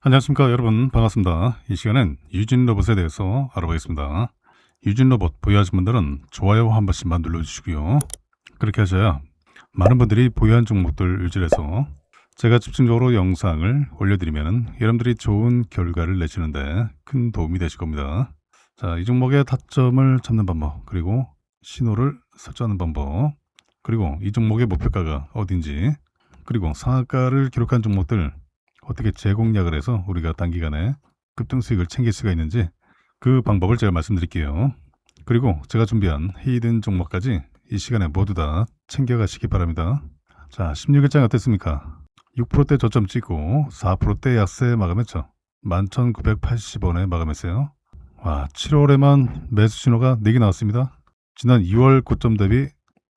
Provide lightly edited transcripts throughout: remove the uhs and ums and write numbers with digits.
안녕하십니까 여러분, 반갑습니다. 이 시간엔 유진 로봇에 대해서 알아보겠습니다. 유진 로봇 보유하신 분들은 좋아요 한 번씩만 눌러주시고요. 그렇게 하셔야 많은 분들이 보유한 종목들 유지해서 제가 집중적으로 영상을 올려드리면 여러분들이 좋은 결과를 내시는데 큰 도움이 되실 겁니다. 자, 이 종목의 타점을 잡는 방법, 그리고 신호를 설정하는 방법, 그리고 이 종목의 목표가가 어딘지, 그리고 상한가를 기록한 종목들 어떻게 재공략을 해서 우리가 단기간에 급등 수익을 챙길 수가 있는지 그 방법을 제가 말씀드릴게요. 그리고 제가 준비한 히든 종목까지 이 시간에 모두 다 챙겨가시기 바랍니다. 자, 16일장 어땠습니까? 6%대 저점 찍고 4%대 약세 마감했죠. 11,980원에 마감했어요. 와, 7월에만 매수 신호가 4개 나왔습니다. 지난 2월 고점 대비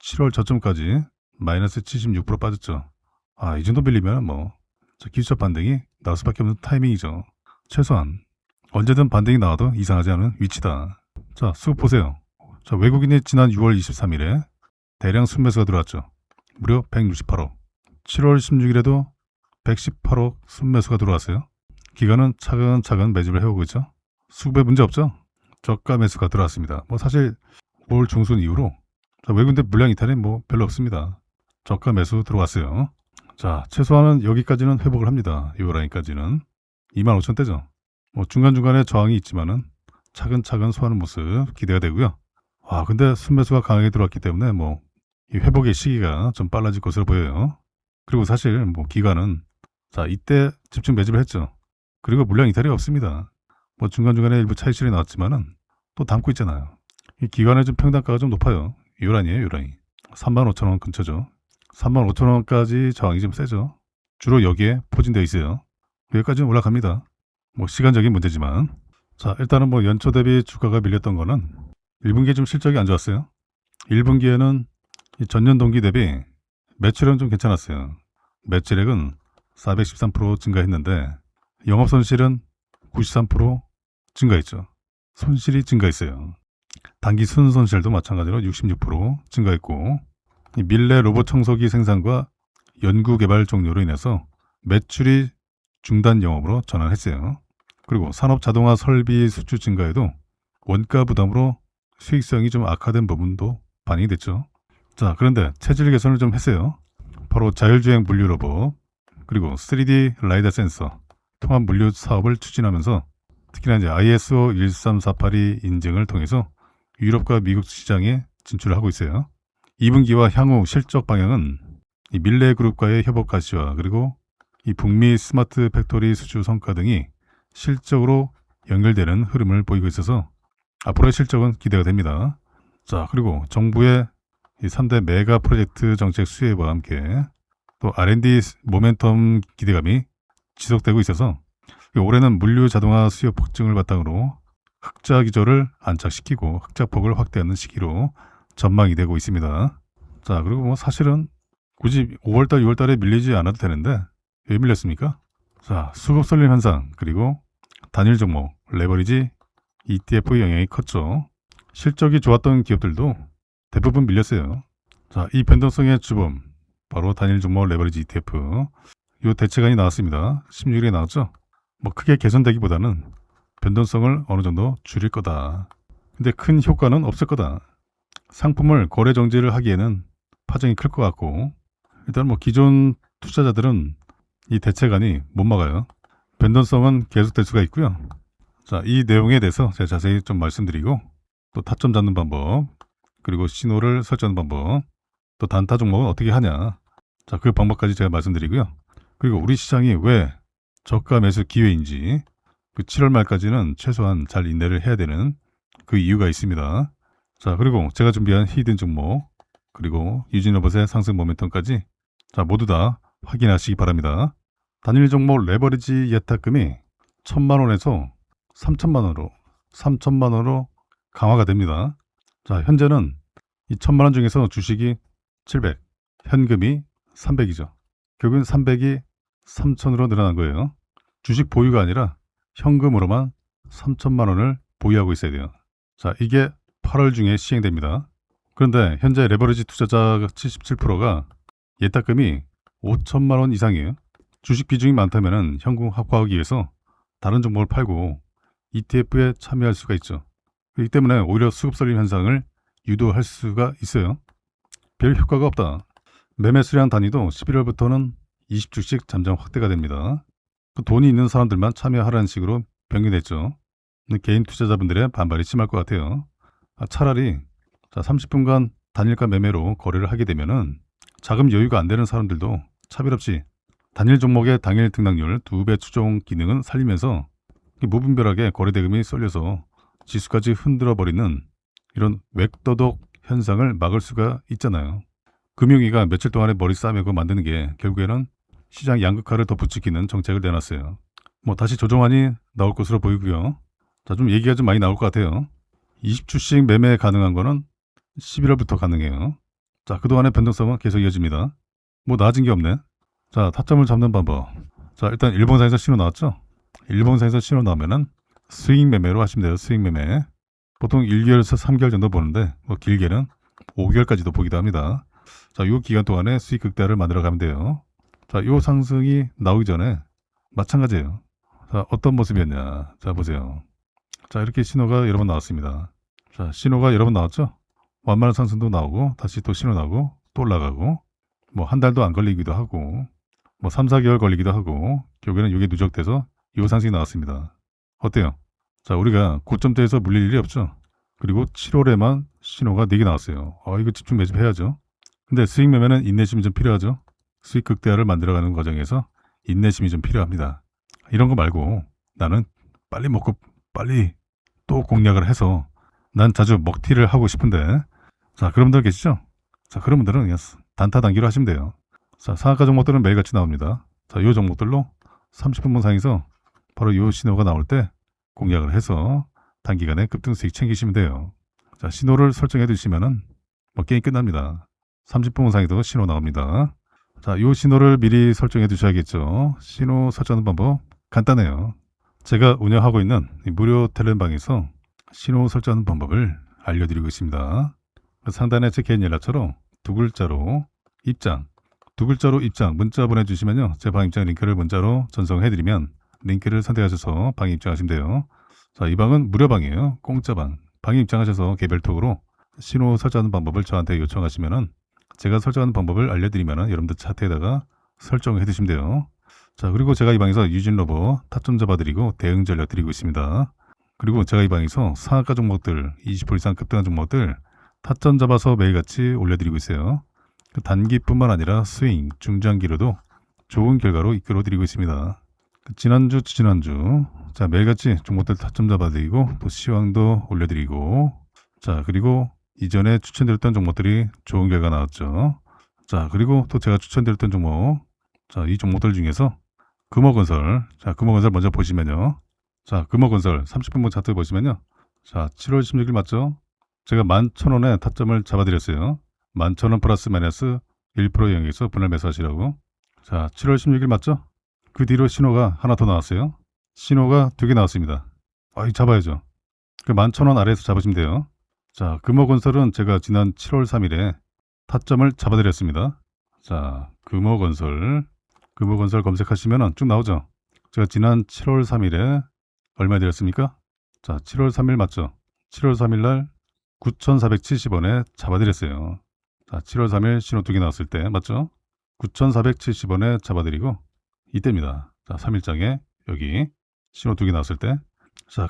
7월 저점까지 마이너스 76% 빠졌죠. 이 정도 빌리면 기술적 반등이 나올 수밖에 없는 타이밍이죠. 최소한 언제든 반등이 나와도 이상하지 않은 위치다. 자, 수급 보세요. 자, 외국인이 지난 6월 23일에 대량 순매수가 들어왔죠. 무려 168억. 7월 16일에도 118억 순매수가 들어왔어요. 기관은 차근차근 매집을 해오고 있죠. 수급에 문제 없죠. 저가 매수가 들어왔습니다. 사실 올 중순 이후로 외국인들 물량 이탈이 별로 없습니다. 저가 매수 들어왔어요. 자, 최소한은 여기까지는 회복을 합니다. 이 라인까지는 25,000대죠. 중간중간에 저항이 있지만은 차근차근 소화하는 모습 기대가 되고요. 근데 순매수가 강하게 들어왔기 때문에 이 회복의 시기가 좀 빨라질 것으로 보여요. 그리고 사실 기관은 이때 집중 매집을 했죠. 그리고 물량 이탈이 없습니다. 중간중간에 일부 차익실이 나왔지만은 또 담고 있잖아요. 이 기관의 좀 평단가가 좀 높아요. 이 라인이에요, 이 라인. 35,000원 근처죠. 35,000원까지 저항이 좀 세죠. 주로 여기에 포진되어 있어요. 여기까지는 올라갑니다. 시간적인 문제지만. 자, 일단은 연초 대비 주가가 밀렸던 거는 1분기에 좀 실적이 안 좋았어요. 1분기에는 전년 동기 대비 매출은 좀 괜찮았어요. 매출액은 413% 증가했는데 영업 손실은 93% 증가했죠. 손실이 증가했어요. 단기 순손실도 마찬가지로 66% 증가했고, 밀레 로봇 청소기 생산과 연구개발 종료로 인해서 매출이 중단 영업으로 전환했어요. 그리고 산업 자동화 설비 수주 증가에도 원가 부담으로 수익성이 좀 악화된 부분도 반영이 됐죠. 자, 그런데 체질 개선을 좀 했어요. 바로 자율주행 물류 로봇, 그리고 3D 라이더 센서, 통합 물류 사업을 추진하면서 특히나 ISO 13482 인증을 통해서 유럽과 미국 시장에 진출을 하고 있어요. 2분기와 향후 실적 방향은 이 밀레그룹과의 협업 가시화, 그리고 이 북미 스마트 팩토리 수주 성과 등이 실적으로 연결되는 흐름을 보이고 있어서 앞으로의 실적은 기대가 됩니다. 자, 그리고 정부의 이 3대 메가 프로젝트 정책 수혜와 함께 또 R&D 모멘텀 기대감이 지속되고 있어서 올해는 물류 자동화 수요 폭증을 바탕으로 흑자 기조를 안착시키고 흑자폭을 확대하는 시기로 전망이 되고 있습니다. 자, 그리고 사실은 굳이 5월달, 6월달에 밀리지 않아도 되는데 왜 밀렸습니까? 자, 수급 쏠림 현상, 그리고 단일 종목, 레버리지 ETF 영향이 컸죠. 실적이 좋았던 기업들도 대부분 밀렸어요. 자, 이 변동성의 주범, 바로 단일 종목 레버리지 ETF. 이 대책안이 나왔습니다. 16일에 나왔죠. 크게 개선되기보다는 변동성을 어느 정도 줄일 거다. 근데 큰 효과는 없을 거다. 상품을 거래 정지를 하기에는 파장이 클 것 같고, 일단 기존 투자자들은 이 대책안이 못 막아요. 변동성은 계속될 수가 있고요. 자, 이 내용에 대해서 제가 자세히 좀 말씀드리고, 또 타점 잡는 방법, 그리고 신호를 설정하는 방법, 또 단타 종목은 어떻게 하냐, 자, 그 방법까지 제가 말씀드리고요. 그리고 우리 시장이 왜 저가 매수 기회인지, 그 7월 말까지는 최소한 잘 인내를 해야 되는 그 이유가 있습니다. 자, 그리고 제가 준비한 히든 종목, 그리고 유진로봇의 상승 모멘텀까지 모두 다 확인하시기 바랍니다. 단일 종목 레버리지 예탁금이 1,000만원에서 3,000만원으로 강화가 됩니다. 자, 현재는 이 1,000만원 중에서 주식이 700, 현금이 300이죠. 결국은 300이 3,000으로 늘어난 거예요. 주식 보유가 아니라 현금으로만 3,000만원을 보유하고 있어야 돼요. 자, 이게 8월 중에 시행됩니다. 그런데 현재 레버리지 투자자 77%가 예탁금이 5천만 원 이상이에요. 주식 비중이 많다면 현금 확보하기 위해서 다른 종목을 팔고 ETF에 참여할 수가 있죠. 그렇기 때문에 오히려 수급 설림 현상을 유도할 수가 있어요. 별 효과가 없다. 매매 수량 단위도 11월부터는 20주씩 잠정 확대가 됩니다. 그 돈이 있는 사람들만 참여하라는 식으로 변경됐죠. 개인 투자자분들의 반발이 심할 것 같아요. 차라리 30분간 단일가 매매로 거래를 하게 되면은 자금 여유가 안 되는 사람들도 차별 없이 단일 종목의 당일 등락률 2배 추종 기능은 살리면서 무분별하게 거래대금이 쏠려서 지수까지 흔들어 버리는 이런 외도덕 현상을 막을 수가 있잖아요. 금융위가 며칠 동안에 머리 싸매고 만드는 게 결국에는 시장 양극화를 더 부추기는 정책을 내놨어요. 다시 조정안이 나올 것으로 보이고요. 좀 얘기가 좀 많이 나올 것 같아요. 20주씩 매매 가능한 거는 11월부터 가능해요. 그동안의 변동성은 계속 이어집니다. 나아진 게 없네. 타점을 잡는 방법. 일단 일봉상에서 신호 나왔죠? 일봉상에서 신호 나오면은 스윙 매매로 하시면 돼요. 스윙 매매. 보통 1개월에서 3개월 정도 보는데 길게는 5개월까지도 보기도 합니다. 이 기간 동안에 수익 극대화를 만들어 가면 돼요. 이 상승이 나오기 전에 마찬가지예요. 어떤 모습이었냐. 보세요. 이렇게 신호가 여러 번 나왔습니다. 신호가 여러 번 나왔죠? 완만한 상승도 나오고 다시 또 신호 나오고 또 올라가고 한 달도 안 걸리기도 하고 3, 4개월 걸리기도 하고 결국에는 이게 누적돼서 이 상승이 나왔습니다. 어때요? 우리가 고점대에서 물릴 일이 없죠. 그리고 7월에만 신호가 4개 나왔어요. 이거 집중 매집해야죠. 근데 수익 매매는 인내심이 좀 필요하죠. 수익 극대화를 만들어가는 과정에서 인내심이 좀 필요합니다. 이런 거 말고 나는 빨리 먹고 빨리 또 공략을 해서 난 자주 먹튀를 하고 싶은데 그런 분들 계시죠? 그런 분들은 그냥 단타 단기로 하시면 돼요. 상한가 종목들은 매일같이 나옵니다. 이 종목들로 30분분 상에서 바로 이 신호가 나올 때 공략을 해서 단기간에 급등수익 챙기시면 돼요. 신호를 설정해 두시면은 게임 끝납니다. 30분 상에도 신호 나옵니다. 이 신호를 미리 설정해 두셔야겠죠. 신호 설정하는 방법 간단해요. 제가 운영하고 있는 무료 텔레방에서 신호 설정하는 방법을 알려드리고 있습니다. 상단에 제 개인 연락처로 두 글자로 입장, 문자 보내주시면요. 제 방 입장 링크를 문자로 전송해드리면 링크를 선택하셔서 방에 입장하시면 돼요. 이 방은 무료방이에요. 공짜방. 방에 입장하셔서 개별톡으로 신호 설정하는 방법을 저한테 요청하시면은 제가 설정하는 방법을 알려드리면은 여러분들 차트에다가 설정해 두시면 돼요. 그리고 제가 이 방에서 유진로버 타점 잡아드리고 대응 전략 드리고 있습니다. 그리고 제가 이 방에서 상한가 종목들 20% 이상 급등한 종목들 타점 잡아서 매일같이 올려드리고 있어요. 단기뿐만 아니라 스윙, 중장기로도 좋은 결과로 이끌어드리고 있습니다. 지난주, 지난주 매일같이 종목들 타점 잡아드리고 또 시황도 올려드리고 그리고 이전에 추천드렸던 종목들이 좋은 결과 나왔죠. 그리고 또 제가 추천드렸던 종목 이 종목들 중에서 금호건설 금호건설 먼저 보시면요. 금호건설 30분분 차트 보시면요. 7월 16일 맞죠? 제가 11,000원에 타점을 잡아드렸어요. 11,000원 플러스 마이너스 1% 영역에서 분할 매수하시라고. 7월 16일 맞죠? 그 뒤로 신호가 하나 더 나왔어요. 신호가 2개 나왔습니다. 잡아야죠. 그 11,000원 아래에서 잡으시면 돼요. 금호건설은 제가 지난 7월 3일에 타점을 잡아드렸습니다. 금호건설 검색하시면 쭉 나오죠. 제가 지난 7월 3일에 얼마에 드렸습니까? 7월 3일 맞죠? 7월 3일 날 9,470원에 잡아드렸어요. 7월 3일 신호 2개 나왔을 때 맞죠? 9,470원에 잡아드리고 이때입니다. 3일장에 여기 신호 2개 나왔을 때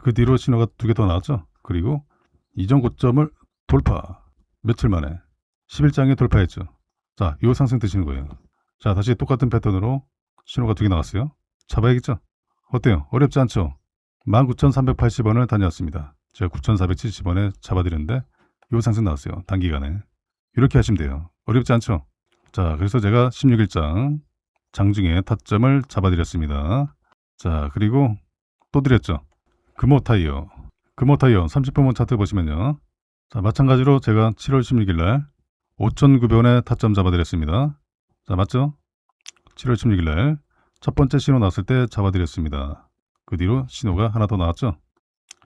그 뒤로 신호가 2개 더 나왔죠? 그리고 이전 고점을 돌파. 며칠 만에 10일장에 돌파했죠. 이 상승 드시는 거예요. 다시 똑같은 패턴으로 신호가 2개 나왔어요. 잡아야겠죠? 어때요? 어렵지 않죠? 19,380원을 다녀왔습니다. 제가 9,470원에 잡아드렸는데 이 상승 나왔어요. 단기간에. 이렇게 하시면 돼요. 어렵지 않죠? 그래서 제가 16일장 장중에 타점을 잡아드렸습니다. 그리고 또 드렸죠. 금호타이어 30분분 차트 보시면요. 마찬가지로 제가 7월 16일 날 5,900원에 타점 잡아드렸습니다. 맞죠? 7월 16일 날 첫 번째 신호 나왔을 때 잡아드렸습니다. 그 뒤로 신호가 하나 더 나왔죠.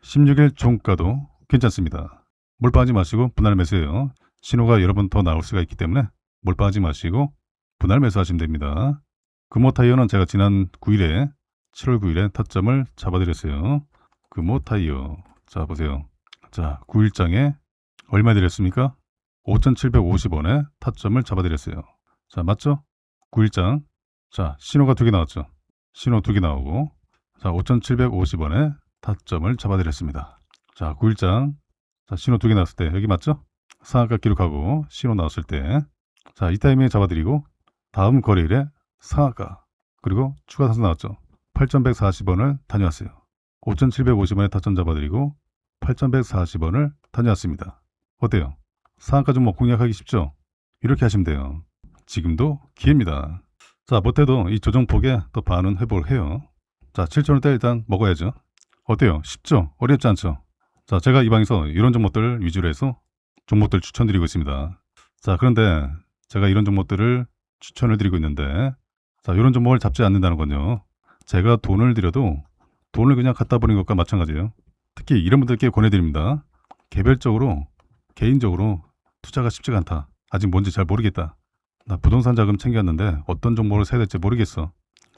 16일 종가도 괜찮습니다. 몰빵하지 마시고 분할 매수해요. 신호가 여러 번 더 나올 수가 있기 때문에 몰빵하지 마시고 분할 매수하시면 됩니다. 금호타이어는 제가 지난 9일에 7월 9일에 타점을 잡아드렸어요. 금호 타이어. 자, 보세요. 자, 9일장에 얼마 드렸습니까? 5,750원에 타점을 잡아드렸어요. 자, 맞죠? 9일장. 자, 신호가 2개 나왔죠? 신호 2개 나오고, 자, 5,750원에 타점을 잡아드렸습니다. 자, 9일장. 자, 신호 2개 나왔을 때, 여기 맞죠? 상한가 기록하고, 신호 나왔을 때, 자, 이 타이밍에 잡아드리고, 다음 거래일에 상한가, 그리고 추가 상승 나왔죠? 8,140원을 다녀왔어요. 5,750원에 타점 잡아드리고, 8,140원을 다녀왔습니다. 어때요? 상한가 종목 공략하기 쉽죠? 이렇게 하시면 돼요. 지금도 기회입니다. 자, 못해도 이 조정폭에 또 반은 회복을 해요. 자, 7,000원대 일단 먹어야죠. 어때요? 쉽죠? 어렵지 않죠? 자, 제가 이 방에서 이런 종목들 위주로 해서 종목들 추천드리고 있습니다. 자, 그런데 제가 이런 종목들을 추천을 드리고 있는데, 자, 이런 종목을 잡지 않는다는 건요, 제가 돈을 들여도 돈을 그냥 갖다 버린 것과 마찬가지예요. 특히 이런 분들께 권해드립니다. 개별적으로, 개인적으로 투자가 쉽지가 않다. 아직 뭔지 잘 모르겠다. 나 부동산 자금 챙겼는데 어떤 종목을 사야 될지 모르겠어.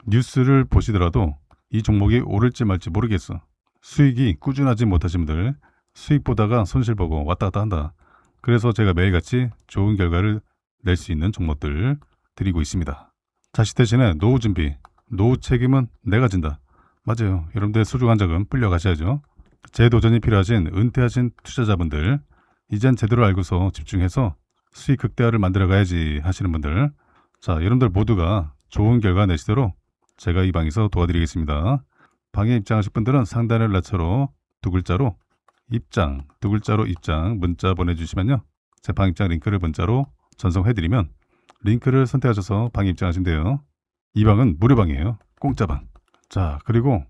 뉴스를 보시더라도 이 종목이 오를지 말지 모르겠어. 수익이 꾸준하지 못하신 분들, 수익 보다가 손실 보고 왔다 갔다 한다. 그래서 제가 매일같이 좋은 결과를 낼 수 있는 종목들 드리고 있습니다. 자식 대신에 노후 준비, 노후 책임은 내가 진다. 맞아요. 여러분들의 소중한 자금 불려가셔야죠. 재도전이 필요하신 은퇴하신 투자자분들, 이젠 제대로 알고서 집중해서 수익 극대화를 만들어 가야지 하시는 분들, 자, 여러분들 모두가 좋은 결과 내시도록 제가 이 방에서 도와드리겠습니다. 방에 입장하실 분들은 상단의 라처로 2글자로 입장, 2글자로 입장 문자 보내주시면요, 제 방 입장 링크를 문자로 전송해드리면 링크를 선택하셔서 방에 입장하시면 돼요. 이 방은 무료방이에요. 공짜방. 자, 그리고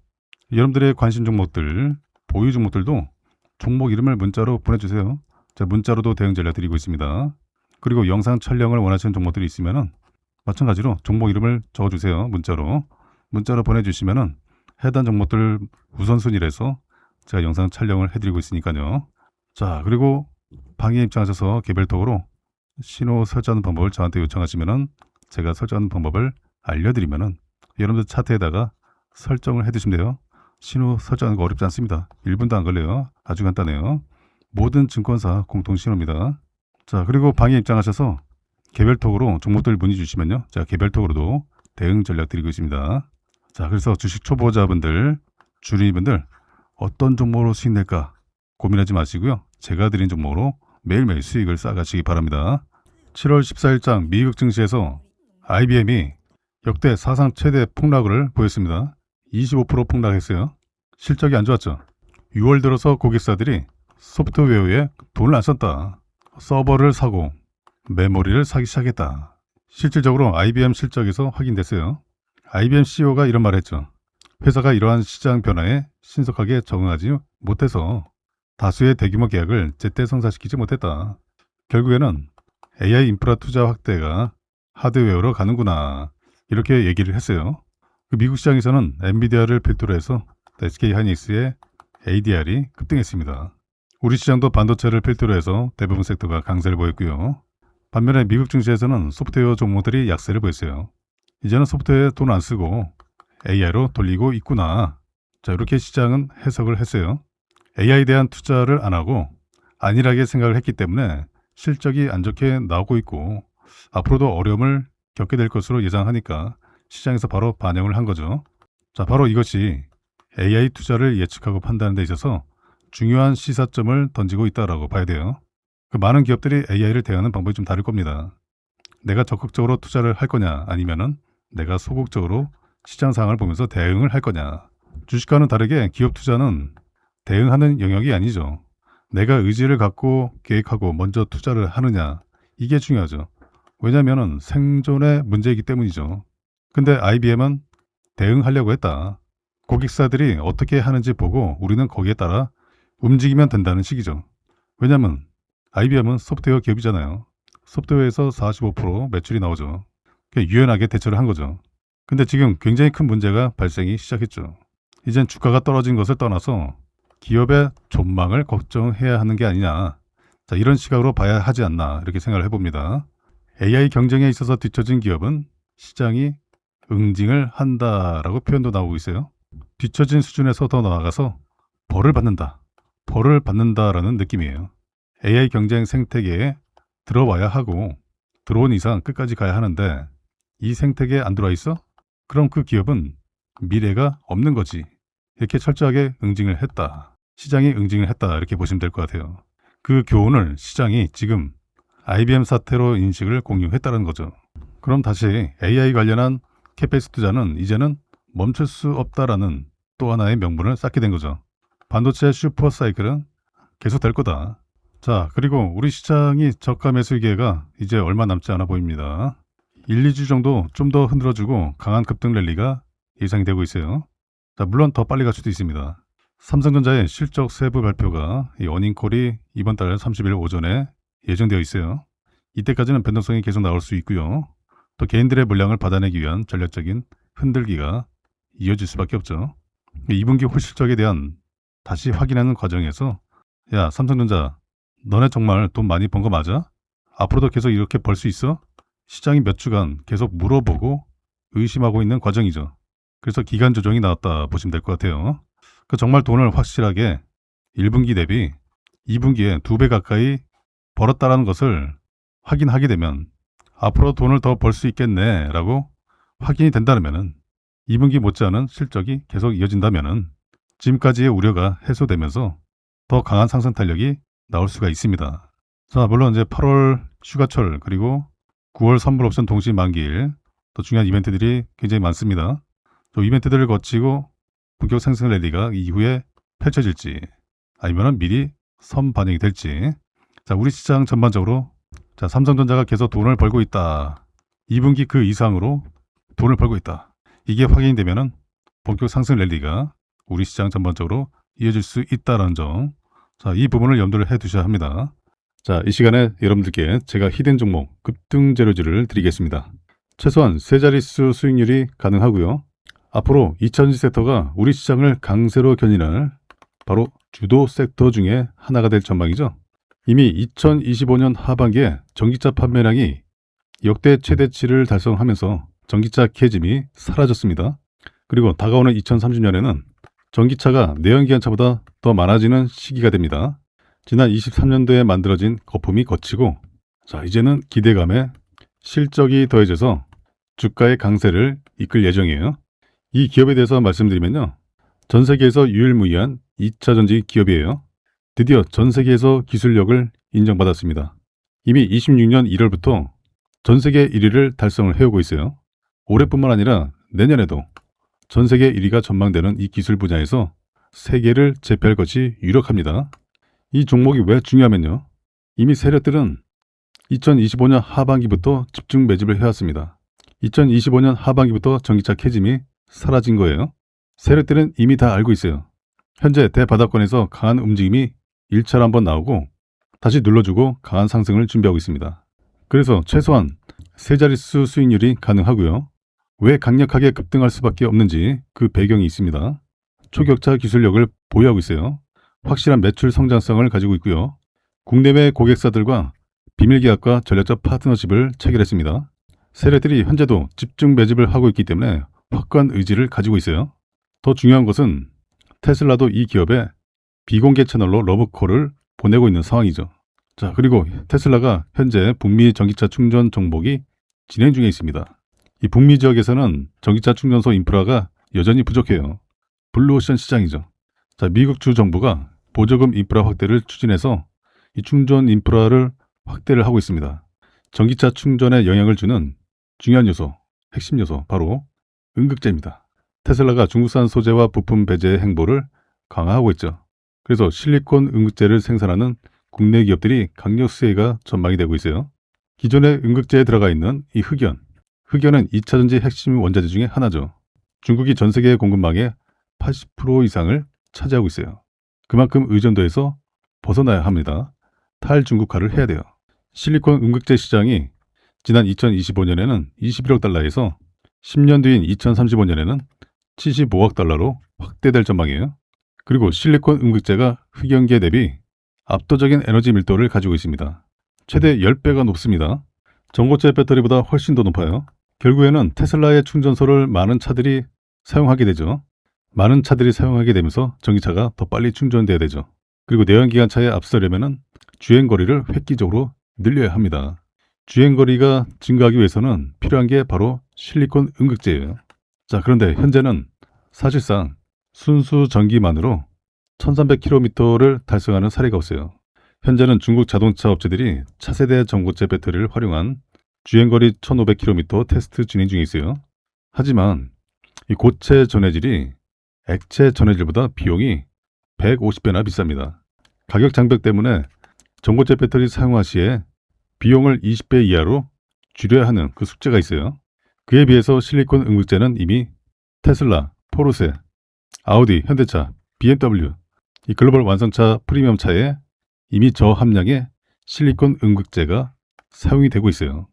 여러분들의 관심 종목들, 보유 종목들도 종목 이름을 문자로 보내주세요. 제가 문자로도 대응 전략 드리고 있습니다. 그리고 영상 촬영을 원하시는 종목들이 있으면은 마찬가지로 종목 이름을 적어주세요. 문자로 보내주시면은 해당 종목들 우선순위로 해서 제가 영상 촬영을 해드리고 있으니까요. 자, 그리고 방에 입장하셔서 개별톡으로 신호 설정하는 방법을 저한테 요청하시면은 제가 설정하는 방법을 알려드리면은 여러분들 차트에다가 설정을 해두시면 돼요. 신호 설정하는 거 어렵지 않습니다. 1분도 안 걸려요. 아주 간단해요. 모든 증권사 공통 신호입니다. 자, 그리고 방에 입장하셔서 개별톡으로 종목들 문의 주시면요, 제가 개별톡으로도 대응 전략 드리고 있습니다. 자, 그래서 주식 초보자분들, 주린이분들 어떤 종목으로 수익 낼까 고민하지 마시고요, 제가 드린 종목으로 매일매일 수익을 쌓아가시기 바랍니다. 7월 14일장 미국 증시에서 IBM이 역대 사상 최대 폭락을 보였습니다. 25% 폭락했어요. 실적이 안 좋았죠. 6월 들어서 고객사들이 소프트웨어에 돈을 안 썼다. 서버를 사고 메모리를 사기 시작했다. 실질적으로 IBM 실적에서 확인됐어요. IBM CEO가 이런 말을 했죠. 회사가 이러한 시장 변화에 신속하게 적응하지 못해서 다수의 대규모 계약을 제때 성사시키지 못했다. 결국에는 AI 인프라 투자 확대가 하드웨어로 가는구나, 이렇게 얘기를 했어요. 미국 시장에서는 엔비디아를 필두로 해서 SK 하이닉스의 ADR이 급등했습니다. 우리 시장도 반도체를 필두로 해서 대부분 섹터가 강세를 보였고요. 반면에 미국 증시에서는 소프트웨어 종목들이 약세를 보였어요. 이제는 소프트웨어에 돈 안 쓰고 AI로 돌리고 있구나. 자, 이렇게 시장은 해석을 했어요. AI에 대한 투자를 안 하고 안일하게 생각을 했기 때문에 실적이 안 좋게 나오고 있고 앞으로도 어려움을 겪게 될 것으로 예상하니까 시장에서 바로 반영을 한 거죠. 자, 바로 이것이 AI 투자를 예측하고 판단하는 데 있어서 중요한 시사점을 던지고 있다라고 봐야 돼요. 그 많은 기업들이 AI를 대하는 방법이 좀 다를 겁니다. 내가 적극적으로 투자를 할 거냐, 아니면은 내가 소극적으로 시장 상황을 보면서 대응을 할 거냐. 주식과는 다르게 기업 투자는 대응하는 영역이 아니죠. 내가 의지를 갖고 계획하고 먼저 투자를 하느냐, 이게 중요하죠. 왜냐하면 생존의 문제이기 때문이죠. 근데 IBM은 대응하려고 했다. 고객사들이 어떻게 하는지 보고 우리는 거기에 따라 움직이면 된다는 식이죠. 왜냐하면 IBM은 소프트웨어 기업이잖아요. 소프트웨어에서 45% 매출이 나오죠. 유연하게 대처를 한 거죠. 근데 지금 굉장히 큰 문제가 발생이 시작했죠. 이젠 주가가 떨어진 것을 떠나서 기업의 존망을 걱정해야 하는 게 아니냐. 자, 이런 시각으로 봐야 하지 않나, 이렇게 생각을 해봅니다. AI 경쟁에 있어서 뒤처진 기업은 시장이 응징을 한다라고 표현도 나오고 있어요. 뒤처진 수준에서 더 나아가서 벌을 받는다. 벌을 받는다라는 느낌이에요. AI 경쟁 생태계에 들어와야 하고 들어온 이상 끝까지 가야 하는데 이 생태계에 안 들어와 있어? 그럼 그 기업은 미래가 없는 거지. 이렇게 철저하게 응징을 했다. 시장이 응징을 했다. 이렇게 보시면 될 것 같아요. 그 교훈을 시장이 지금 IBM 사태로 인식을 공유했다는 거죠. 그럼 다시 AI 관련한 캐페이스 투자는 이제는 멈출 수 없다라는 또 하나의 명분을 쌓게 된 거죠. 반도체 슈퍼 사이클은 계속 될 거다. 자, 그리고 우리 시장이 저가 매수 기회가 이제 얼마 남지 않아 보입니다. 1, 2주 정도 좀 더 흔들어주고 강한 급등 랠리가 예상이 되고 있어요. 자, 물론 더 빨리 갈 수도 있습니다. 삼성전자의 실적 세부 발표가 이 어닝콜이 이번 달 30일 오전에 예정되어 있어요. 이때까지는 변동성이 계속 나올 수 있고요. 또 개인들의 물량을 받아내기 위한 전략적인 흔들기가 이어질 수밖에 없죠. 2분기 홀실적에 대한 다시 확인하는 과정에서 야, 삼성전자 너네 정말 돈 많이 번 거 맞아? 앞으로도 계속 이렇게 벌 수 있어? 시장이 몇 주간 계속 물어보고 의심하고 있는 과정이죠. 그래서 기간 조정이 나왔다 보시면 될 것 같아요. 정말 돈을 확실하게 1분기 대비 2분기에 2배 가까이 벌었다라는 것을 확인하게 되면 앞으로 돈을 더 벌 수 있겠네 라고 확인이 된다면 2분기 못지않은 실적이 계속 이어진다면 지금까지의 우려가 해소되면서 더 강한 상승 탄력이 나올 수가 있습니다. 자, 물론 이제 8월 휴가철 그리고 9월 선물 옵션 동시 만기일 또 중요한 이벤트들이 굉장히 많습니다. 또 이벤트들을 거치고 본격 상승 랠리가 이후에 펼쳐질지 아니면 미리 선반영이 될지. 자, 우리 시장 전반적으로 자, 삼성전자가 계속 돈을 벌고 있다. 2분기 그 이상으로 돈을 벌고 있다. 이게 확인이 되면은 본격 상승 랠리가 우리 시장 전반적으로 이어질 수 있다는 점. 자, 이 부분을 염두를 해 두셔야 합니다. 자, 이 시간에 여러분들께 제가 히든 종목 급등 재료주를 드리겠습니다. 최소한 세 자릿수 수익률이 가능하고요. 앞으로 2차전지 섹터가 우리 시장을 강세로 견인할 바로 주도 섹터 중에 하나가 될 전망이죠. 이미 2025년 하반기에 전기차 판매량이 역대 최대치를 달성하면서 전기차 캐즘이 사라졌습니다. 그리고 다가오는 2030년에는 전기차가 내연기관차보다 더 많아지는 시기가 됩니다. 지난 23년도에 만들어진 거품이 거치고 자, 이제는 기대감에 실적이 더해져서 주가의 강세를 이끌 예정이에요. 이 기업에 대해서 말씀드리면요. 전 세계에서 유일무이한 2차전지 기업이에요. 드디어 전 세계에서 기술력을 인정받았습니다. 이미 26년 1월부터 전 세계 1위를 달성을 해오고 있어요. 올해뿐만 아니라 내년에도 전 세계 1위가 전망되는 이 기술 분야에서 세계를 제패할 것이 유력합니다. 이 종목이 왜 중요하면요. 이미 세력들은 2025년 하반기부터 집중 매집을 해왔습니다. 2025년 하반기부터 전기차 캐즘이 사라진 거예요. 세력들은 이미 다 알고 있어요. 현재 대바닥권에서 강한 움직임이 1차로 한번 나오고 다시 눌러주고 강한 상승을 준비하고 있습니다. 그래서 최소한 세 자릿수 수익률이 가능하고요. 왜 강력하게 급등할 수밖에 없는지 그 배경이 있습니다. 초격차 기술력을 보유하고 있어요. 확실한 매출 성장성을 가지고 있고요. 국내외 고객사들과 비밀계약과 전략적 파트너십을 체결했습니다. 세력들이 현재도 집중 매집을 하고 있기 때문에 확고한 의지를 가지고 있어요. 더 중요한 것은 테슬라도 이 기업에 비공개 채널로 러브콜을 보내고 있는 상황이죠. 자, 그리고 테슬라가 현재 북미 전기차 충전 정복이 진행 중에 있습니다. 이 북미 지역에서는 전기차 충전소 인프라가 여전히 부족해요. 블루오션 시장이죠. 자, 미국 주 정부가 보조금 인프라 확대를 추진해서 이 충전 인프라를 확대를 하고 있습니다. 전기차 충전에 영향을 주는 중요한 요소, 핵심 요소 바로 음극재입니다. 테슬라가 중국산 소재와 부품 배제 행보를 강화하고 있죠. 그래서 실리콘 음극재를 생산하는 국내 기업들이 강력 수혜가 전망이 되고 있어요. 기존의 음극재에 들어가 있는 이 흑연, 흑연은 2차전지 핵심 원자재 중에 하나죠. 중국이 전 세계 공급망의 80% 이상을 차지하고 있어요. 그만큼 의존도에서 벗어나야 합니다. 탈중국화를 해야 돼요. 실리콘 음극재 시장이 지난 2025년에는 21억 달러에서 10년 뒤인 2035년에는 75억 달러로 확대될 전망이에요. 그리고 실리콘 음극재가 흑연계 대비 압도적인 에너지 밀도를 가지고 있습니다. 최대 10배가 높습니다. 전고체 배터리보다 훨씬 더 높아요. 결국에는 테슬라의 충전소를 많은 차들이 사용하게 되죠. 많은 차들이 사용하게 되면서 전기차가 더 빨리 충전돼야 되죠. 그리고 내연기관차에 앞서려면은 주행거리를 획기적으로 늘려야 합니다. 주행거리가 증가하기 위해서는 필요한 게 바로 실리콘 음극재예요. 자, 그런데 현재는 사실상 순수 전기만으로 1300km를 달성하는 사례가 없어요. 현재는 중국 자동차 업체들이 차세대 전고체 배터리를 활용한 주행거리 1500km 테스트 진행 중에 있어요. 하지만 이 고체 전해질이 액체 전해질보다 비용이 150배나 비쌉니다. 가격 장벽 때문에 전고체 배터리 사용화 시에 비용을 20배 이하로 줄여야 하는 그 숙제가 있어요. 그에 비해서 실리콘 음극재는 이미 테슬라, 포르쉐, 아우디, 현대차, BMW, 이 글로벌 완성차 프리미엄 차에 이미 저함량의 실리콘 음극재가 사용이 되고 있어요.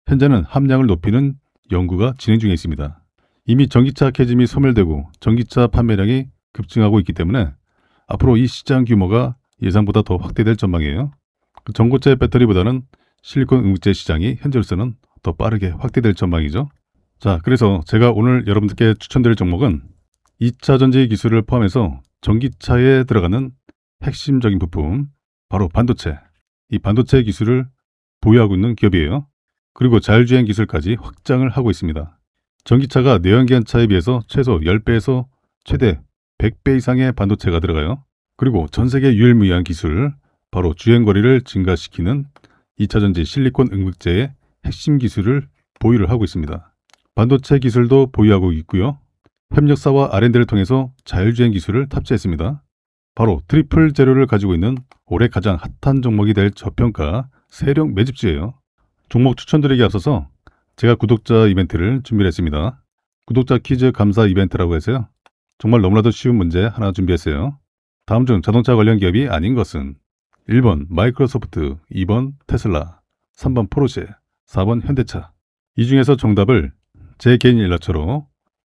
현재는 함량을 높이는 연구가 진행 중에 있습니다. 이미 전기차 캐즘이 소멸되고 전기차 판매량이 급증하고 있기 때문에 앞으로 이 시장 규모가 예상보다 더 확대될 전망이에요. 전고체 배터리보다는 실리콘 음극재 시장이 현재로서는 더 빠르게 확대될 전망이죠. 자, 그래서 제가 오늘 여러분들께 추천드릴 종목은 2차 전지 기술을 포함해서 전기차에 들어가는 핵심적인 부품, 바로 반도체. 이 반도체 기술을 보유하고 있는 기업이에요. 그리고 자율주행 기술까지 확장을 하고 있습니다. 전기차가 내연기관차에 비해서 최소 10배에서 최대 100배 이상의 반도체가 들어가요. 그리고 전 세계 유일무이한 기술, 바로 주행거리를 증가시키는 2차전지 실리콘 음극재의 핵심 기술을 보유를 하고 있습니다. 반도체 기술도 보유하고 있고요. 협력사와 R&D를 통해서 자율주행 기술을 탑재했습니다. 바로 트리플 재료를 가지고 있는 올해 가장 핫한 종목이 될 저평가 세력 매집주예요. 종목 추천드리기 앞서서 제가 구독자 이벤트를 준비를 했습니다. 구독자 퀴즈 감사 이벤트라고 해서요. 정말 너무나도 쉬운 문제 하나 준비했어요. 다음 중 자동차 관련 기업이 아닌 것은 1번 마이크로소프트, 2번 테슬라, 3번 포르쉐, 4번 현대차. 이 중에서 정답을 제 개인 연락처로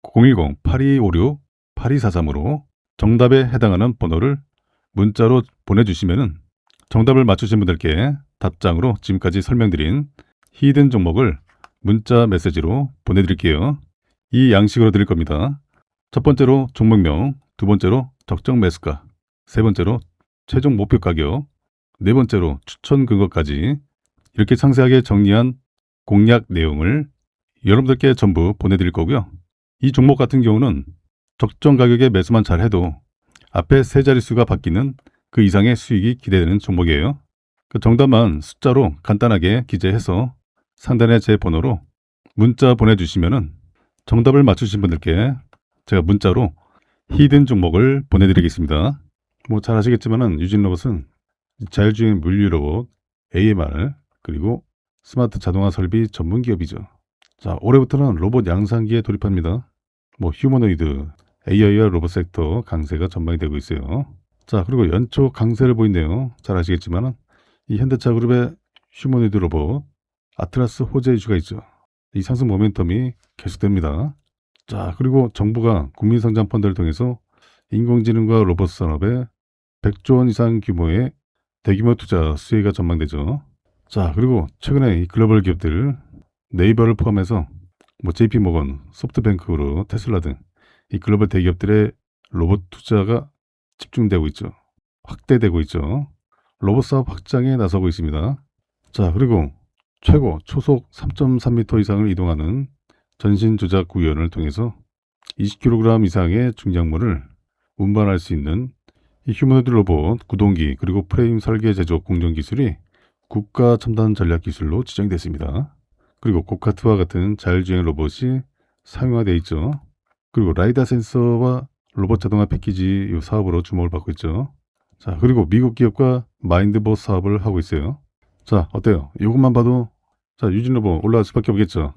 010-8256-8243으로 정답에 해당하는 번호를 문자로 보내주시면 정답을 맞추신 분들께 답장으로 지금까지 설명드린 히든 종목을 문자 메시지로 보내드릴게요. 이 양식으로 드릴 겁니다. 첫 번째로 종목명, 두 번째로 적정 매수가, 세 번째로 최종 목표 가격, 네 번째로 추천 근거까지 이렇게 상세하게 정리한 공략 내용을 여러분들께 전부 보내드릴 거고요. 이 종목 같은 경우는 적정 가격에 매수만 잘 해도 앞에 세 자릿수가 바뀌는 그 이상의 수익이 기대되는 종목이에요. 그 정답만 숫자로 간단하게 기재해서 상단에 제 번호로 문자 보내주시면 정답을 맞추신 분들께 제가 문자로 히든 종목을 보내드리겠습니다. 뭐 잘 아시겠지만 유진로봇은 자율주행 물류 로봇, AMR, 그리고 스마트 자동화 설비 전문 기업이죠. 자, 올해부터는 로봇 양산기에 돌입합니다. 뭐 휴머노이드, AI와 로봇 섹터 강세가 전망이 되고 있어요. 자, 그리고 연초 강세를 보인대요. 잘 아시겠지만 이 현대차 그룹의 휴머노이드 로봇 아트라스 호재 이슈가 있죠. 이 상승 모멘텀이 계속됩니다. 자, 그리고 정부가 국민성장 펀드를 통해서 인공지능과 로봇 산업에 100조 원 이상 규모의 대규모 투자 수혜가 전망되죠. 자, 그리고 최근에 이 글로벌 기업들 네이버를 포함해서 뭐 JP모건, 소프트뱅크로 테슬라 등 이 글로벌 대기업들의 로봇 투자가 집중되고 있죠. 확대되고 있죠. 로봇 사업 확장에 나서고 있습니다. 자, 그리고 최고 초속 3.3m 이상을 이동하는 전신 조작 구현을 통해서 20kg 이상의 중량물을 운반할 수 있는 이 휴머노이드 로봇 구동기 그리고 프레임 설계 제조 공정 기술이 국가 첨단 전략 기술로 지정이 됐습니다. 그리고 고카트와 같은 자율주행 로봇이 사용화되어 있죠. 그리고 라이다 센서와 로봇 자동화 패키지 이 사업으로 주목을 받고 있죠. 자, 그리고 미국 기업과 마인드봇 사업을 하고 있어요. 자, 어때요? 이것만 봐도 자, 유진로봇 올라갈 수밖에 없겠죠.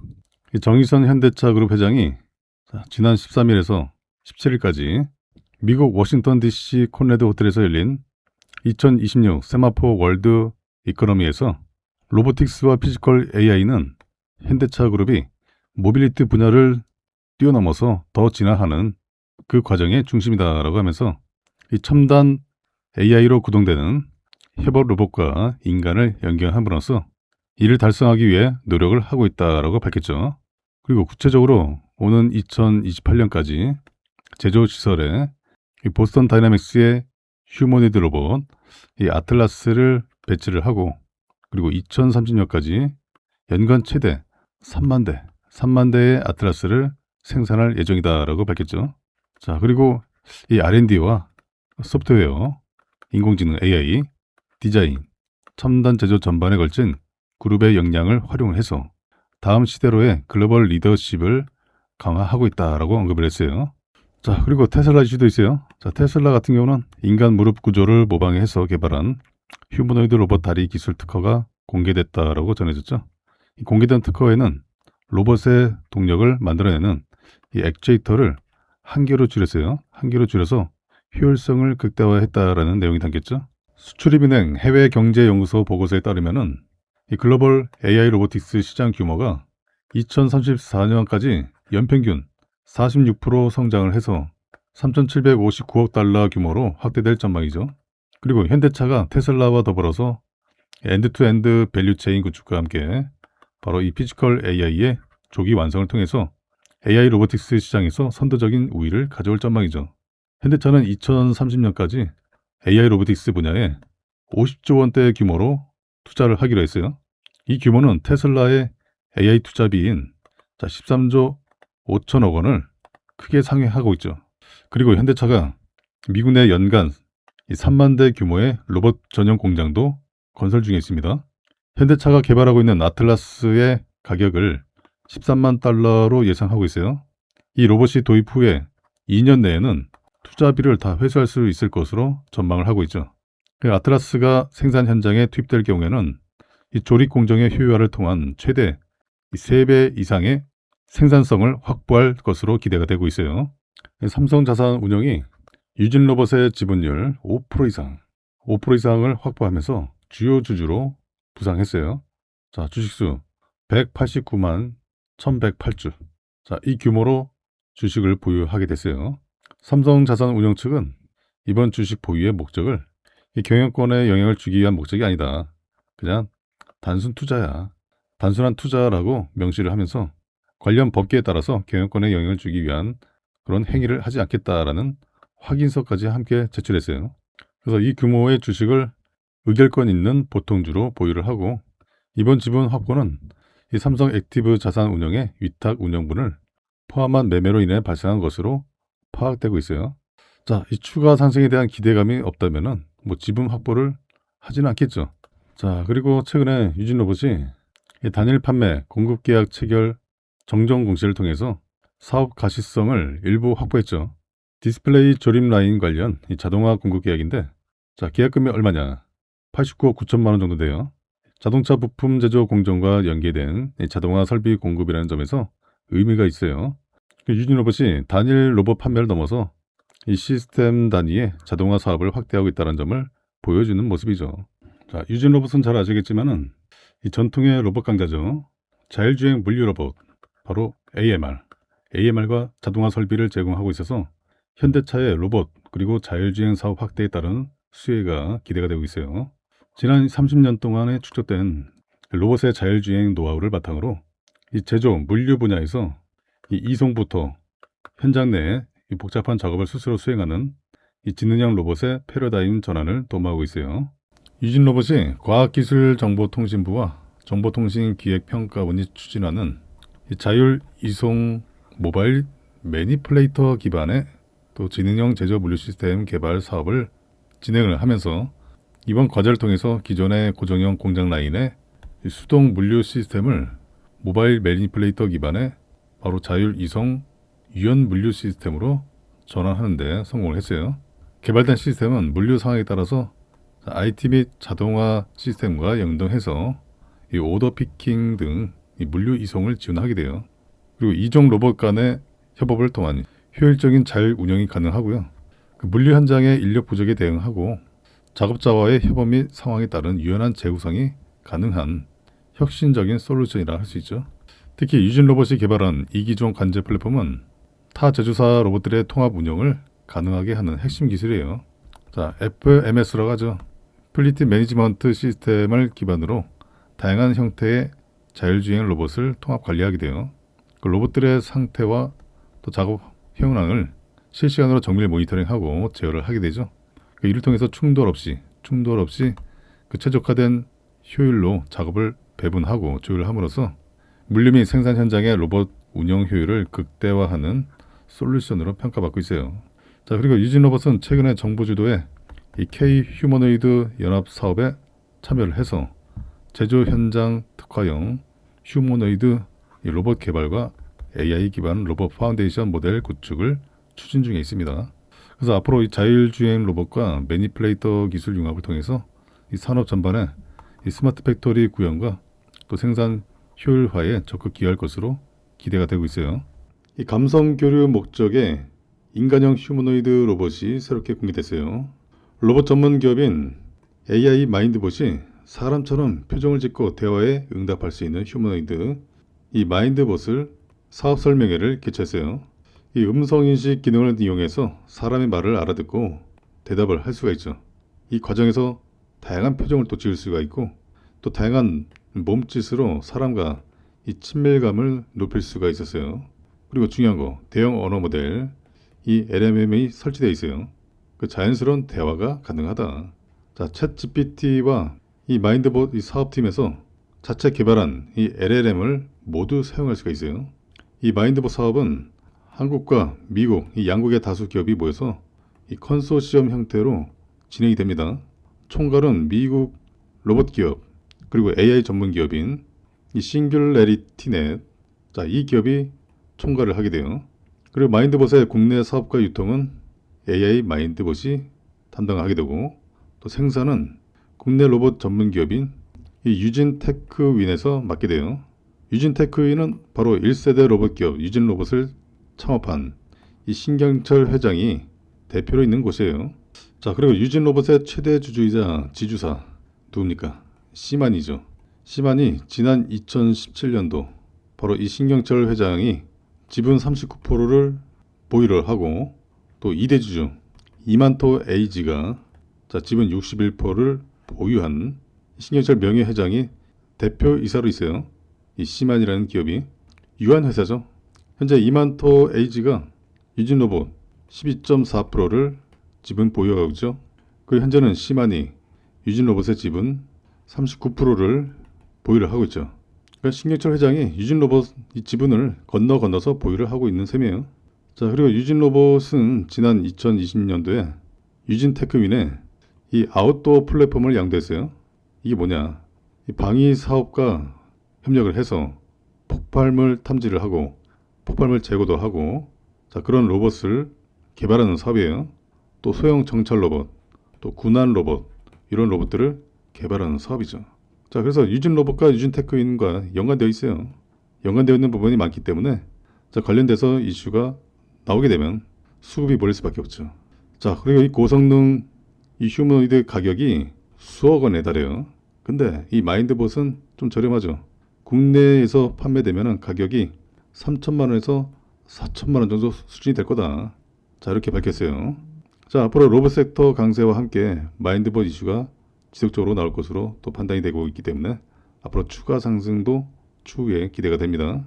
이 정의선 현대차 그룹 회장이 지난 13일에서 17일까지 미국 워싱턴 DC 콘레드 호텔에서 열린 2026 세마포 월드 이코노미에서 로보틱스와 피지컬 AI는 현대차 그룹이 모빌리티 분야를 뛰어넘어서 더 진화하는 그 과정의 중심이다라고 하면서 이 첨단 AI로 구동되는 협업 로봇과 인간을 연결함으로써 이를 달성하기 위해 노력을 하고 있다라고 밝혔죠. 그리고 구체적으로 오는 2028년까지 제조 시설에 이 보스턴 다이나믹스의 휴머니드 로봇 이 아틀라스를 배치를 하고, 그리고 2030년까지 연간 최대 3만 대의 아틀라스를 생산할 예정이다라고 밝혔죠. 자, 그리고 이 R&D와 소프트웨어, 인공지능 AI, 디자인, 첨단 제조 전반에 걸친 그룹의 역량을 활용해서 다음 시대로의 글로벌 리더십을 강화하고 있다라고 언급을 했어요. 자, 그리고 테슬라 이슈도 있어요. 자, 테슬라 같은 경우는 인간 무릎 구조를 모방해서 개발한 휴머노이드 로봇 다리 기술 특허가 공개됐다라고 전해졌죠. 이 공개된 특허에는 로봇의 동력을 만들어내는 이 액추에이터를 한 개로 줄였어요. 한 개로 줄여서 효율성을 극대화했다라는 내용이 담겼죠. 수출입은행 해외경제연구소 보고서에 따르면은 이 글로벌 AI 로보틱스 시장 규모가 2034년까지 연평균 46% 성장을 해서 3,759억 달러 규모로 확대될 전망이죠. 그리고 현대차가 테슬라와 더불어서 엔드투엔드 밸류체인 구축과 함께 바로 이 피지컬 AI의 조기 완성을 통해서 AI 로보틱스 시장에서 선도적인 우위를 가져올 전망이죠. 현대차는 2030년까지 AI 로보틱스 분야에 50조 원대 규모로 투자를 하기로 했어요. 이 규모는 테슬라의 AI 투자비인 13조 5천억 원을 크게 상회하고 있죠. 그리고 현대차가 미국 내 연간 3만 대 규모의 로봇 전용 공장도 건설 중에 있습니다. 현대차가 개발하고 있는 아틀라스의 가격을 13만 달러로 예상하고 있어요. 이 로봇이 도입 후에 2년 내에는 투자비를 다 회수할 수 있을 것으로 전망을 하고 있죠. 아틀라스가 생산 현장에 투입될 경우에는 이 조립 공정의 효율화를 통한 최대 3배 이상의 생산성을 확보할 것으로 기대가 되고 있어요. 삼성자산운용이 유진로봇의 지분율 5% 이상을 확보하면서 주요 주주로 부상했어요. 자, 주식수 189만 1108주. 자, 이 규모로 주식을 보유하게 됐어요. 삼성자산운용 측은 이번 주식 보유의 목적을 이 경영권에 영향을 주기 위한 목적이 아니다. 그냥 단순 투자야. 단순한 투자라고 명시를 하면서 관련 법규에 따라서 경영권에 영향을 주기 위한 그런 행위를 하지 않겠다라는 확인서까지 함께 제출했어요. 그래서 이 규모의 주식을 의결권 있는 보통주로 보유를 하고, 이번 지분 확보는 이 삼성 액티브 자산 운용의 위탁 운영분을 포함한 매매로 인해 발생한 것으로 파악되고 있어요. 자, 이 추가 상승에 대한 기대감이 없다면은 지분 확보를 하지는 않겠죠. 자, 그리고 최근에 유진로봇이 이 단일 판매 공급 계약 체결 정정 공시를 통해서 사업 가시성을 일부 확보했죠. 디스플레이 조립 라인 관련 이 자동화 공급 계약인데, 자, 계약금이 얼마냐? 89억 9천만 원 정도 돼요. 자동차 부품 제조 공정과 연계된 이 자동화 설비 공급이라는 점에서 의미가 있어요. 유진로봇이 단일 로봇 판매를 넘어서 이 시스템 단위의 자동화 사업을 확대하고 있다는 점을 보여주는 모습이죠. 자, 유진로봇은 잘 아시겠지만은 이 전통의 로봇 강자죠. 자율주행 물류 로봇, 바로 AMR과 자동화 설비를 제공하고 있어서 현대차의 로봇 그리고 자율주행 사업 확대에 따른 수혜가 기대가 되고 있어요. 지난 30년 동안에 축적된 로봇의 자율주행 노하우를 바탕으로 이 제조 물류 분야에서 이 이송부터 현장 내에 이 복잡한 작업을 스스로 수행하는 이 지능형 로봇의 패러다임 전환을 도모하고 있어요. 유진로봇이 과학기술정보통신부와 정보통신기획평가원이 추진하는 이 자율 이송 모바일 매니플레이터 기반의 또 지능형 제조 물류 시스템 개발 사업을 진행을 하면서 이번 과제를 통해서 기존의 고정형 공장 라인의 수동 물류 시스템을 모바일 매니플레이터 기반의 바로 자율 이송 유연 물류 시스템으로 전환하는 데 성공을 했어요. 개발된 시스템은 물류 상황에 따라서 IT 및 자동화 시스템과 연동해서 이 오더 피킹 등 이 물류 이송을 지원하게 돼요. 그리고 이종 로봇 간의 협업을 통한 효율적인 자율 운영이 가능하고요. 그 물류 현장의 인력 부족에 대응하고 작업자와의 협업 및 상황에 따른 유연한 재구성이 가능한 혁신적인 솔루션이라 할 수 있죠. 특히 유진로봇이 개발한 이기종 관제 플랫폼은 타 제조사 로봇들의 통합 운영을 가능하게 하는 핵심 기술이에요. 자, FMS라고 하죠. 플리트 매니지먼트 시스템을 기반으로 다양한 형태의 자율주행 로봇을 통합 관리하게 돼요. 그 로봇들의 상태와 또 작업 현황을 실시간으로 정밀 모니터링하고 제어를 하게 되죠. 이를 통해서 충돌 없이 그 최적화된 효율로 작업을 배분하고 조율함으로써 물류 및 생산 현장의 로봇 운영 효율을 극대화하는 솔루션으로 평가받고 있어요. 자, 그리고 유진 로봇은 최근에 정부 주도의 이 K 휴머노이드 연합 사업에 참여를 해서 제조 현장 특화형 휴머노이드 로봇 개발과 AI 기반 로봇 파운데이션 모델 구축을 추진 중에 있습니다. 그래서 앞으로 이 자율주행 로봇과 매니플레이터 기술 융합을 통해서 이 산업 전반에 이 스마트 팩토리 구현과 또 생산 효율화에 적극 기여할 것으로 기대가 되고 있어요. 이 감성 교류 목적의 인간형 휴머노이드 로봇이 새롭게 공개됐어요. 로봇 전문 기업인 AI 마인드봇이 사람처럼 표정을 짓고 대화에 응답할 수 있는 휴머노이드 이 마인드봇을 사업 설명회를 개최했어요. 이 음성인식 기능을 이용해서 사람의 말을 알아듣고 대답을 할 수가 있죠. 이 과정에서 다양한 표정을 또 지을 수가 있고 또 다양한 몸짓으로 사람과 이 친밀감을 높일 수가 있었어요. 그리고 중요한 거 대형 언어 모델 이 LMM이 설치되어 있어요. 그 자연스러운 대화가 가능하다. 자, 챗GPT와 이 마인드봇 이 사업팀에서 자체 개발한 이 LLM을 모두 사용할 수가 있어요. 이 마인드봇 사업은 한국과 미국 이 양국의 다수 기업이 모여서 이 컨소시엄 형태로 진행이 됩니다. 총괄은 미국 로봇 기업 그리고 AI 전문 기업인 이 싱귤레리티넷 이 기업이 총괄을 하게 돼요. 그리고 마인드봇의 국내 사업과 유통은 AI 마인드봇이 담당하게 되고 또 생산은 국내 로봇 전문 기업인 이 유진 테크윈에서 맡게 돼요. 유진 테크윈은 바로 1세대 로봇 기업 유진 로봇을 창업한 이 신경철 회장이 대표로 있는 곳이에요. 자, 그리고 유진 로봇의 최대 주주이자 지주사 누굽니까? 시만이죠. 시만이 지난 2017년도 바로 이 신경철 회장이 지분 39%를 보유를 하고 또 2대 주주 이만토 에이지가 지분 61%를 보유한 신경철 명예회장이 대표이사로 있어요. 이 시만이라는 기업이 유한 회사죠. 현재 이만토 에이지가 유진 로봇 12.4%를 지분 보유하고 있죠. 그리고 현재는 시만이 유진 로봇의 지분 39%를 보유를 하고 있죠. 그러니까 신경철 회장이 유진 로봇 이 지분을 건너서 보유를 하고 있는 셈이에요. 자, 그리고 유진 로봇은 지난 2020년도에 유진 테크윈에 이 아웃도어 플랫폼을 양도했어요. 이게 뭐냐? 이 방위 사업과 협력을 해서 폭발물 탐지를 하고 폭발물 제거도 하고 그런 로봇을 개발하는 사업이에요. 또 소형 정찰 로봇, 또 군안 로봇 이런 로봇들을 개발하는 사업이죠. 자, 그래서 유진 로봇과 유진 테크윈과 연관되어 있어요. 연관되어 있는 부분이 많기 때문에 관련돼서 이슈가 나오게 되면 수급이 몰릴 수밖에 없죠. 자, 그리고 이 고성능 이 휴머노이드 가격이 수억 원에 달해요. 근데 이 마인드봇은 좀 저렴하죠. 국내에서 판매되면 가격이 3천만 원에서 4천만 원 정도 수준이 될 거다. 자, 이렇게 밝혔어요. 자, 앞으로 로봇 섹터 강세와 함께 마인드봇 이슈가 지속적으로 나올 것으로 또 판단이 되고 있기 때문에 앞으로 추가 상승도 추후에 기대가 됩니다.